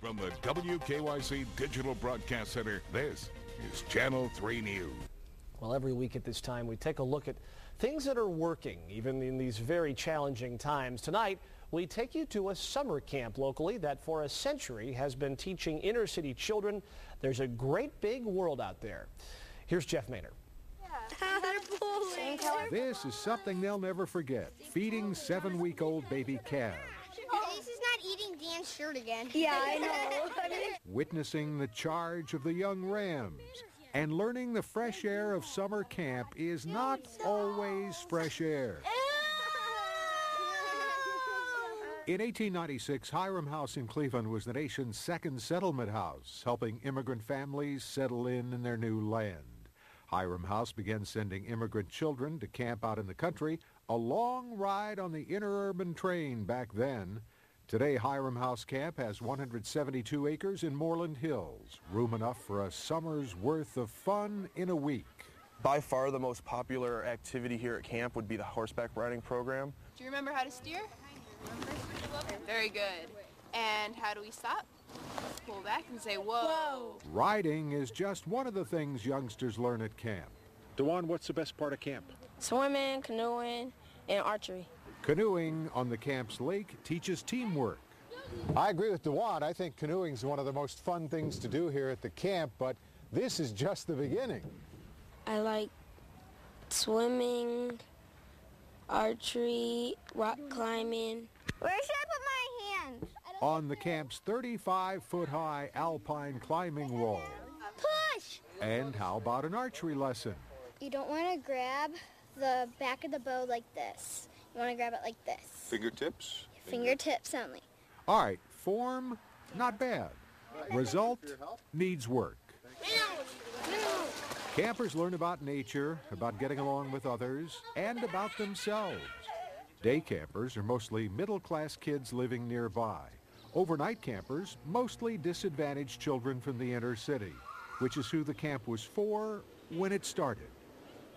From the WKYC Digital Broadcast Center, this is Channel 3 News. Well, every week at this time, we take a look at things that are working, even in these very challenging times. Tonight, we take you to a summer camp locally that for a century has been teaching inner city children there's a great big world out there. Here's Jeff Maynard. This is something they'll never forget, feeding 7-week-old baby calves. This is not eating Dan's shirt again. Yeah, I know. Witnessing the charge of the young rams and learning the fresh air of summer camp is not always fresh air. In 1896, Hiram House in Cleveland was the nation's second settlement house, helping immigrant families settle in their new land. Hiram House began sending immigrant children to camp out in the country, a long ride on the interurban train back then. Today, Hiram House Camp has 172 acres in Moreland Hills, room enough for a summer's worth of fun in a week. By far the most popular activity here at camp would be the horseback riding program. Do you remember how to steer? Very good. And how do we stop? Pull back and say, whoa. Riding is just one of the things youngsters learn at camp. DeJuan, what's the best part of camp? Swimming, canoeing, and archery. Canoeing on the camp's lake teaches teamwork. I agree with DeJuan. I think canoeing is one of the most fun things to do here at the camp, but this is just the beginning. I like swimming, archery, rock climbing. Where should I put my hands? On the camp's 35-foot-high alpine climbing wall. Push! And how about an archery lesson? You don't want to grab the back of the bow like this. You want to grab it like this. Fingertips? Fingertips only. All right, form, not bad. Result, needs work. Campers learn about nature, about getting along with others, and about themselves. Day campers are mostly middle-class kids living nearby. Overnight campers, mostly disadvantaged children from the inner city, which is who the camp was for when it started.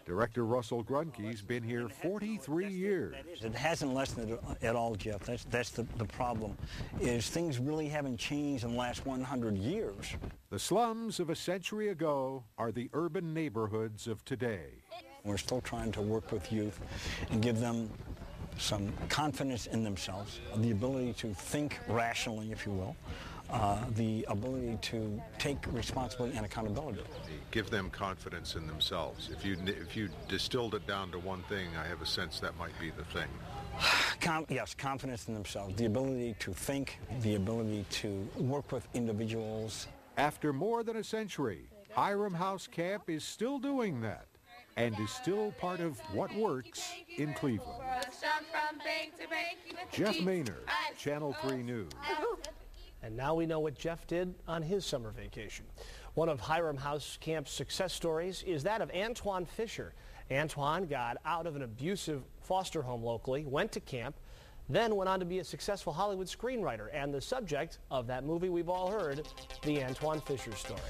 Director Russell Grunke's been here 43 years. It hasn't lessened at all, Jeff. That's the problem, is things really haven't changed in the last 100 years. The slums of a century ago are the urban neighborhoods of today. We're still trying to work with youth and give them some confidence in themselves, the ability to think rationally, if you will, the ability to take responsibility and accountability. Give them confidence in themselves. If you distilled it down to one thing, I have a sense that might be the thing. Yes, confidence in themselves, the ability to think, the ability to work with individuals. After more than a century, Hiram House Camp is still doing that and is still part of what works in Cleveland. Jeff Maynard, Channel 3 News. And now we know what Jeff did on his summer vacation. One of Hiram House Camp's success stories is that of Antoine Fisher. Antoine got out of an abusive foster home locally, went to camp, then went on to be a successful Hollywood screenwriter and the subject of that movie we've all heard, The Antoine Fisher Story.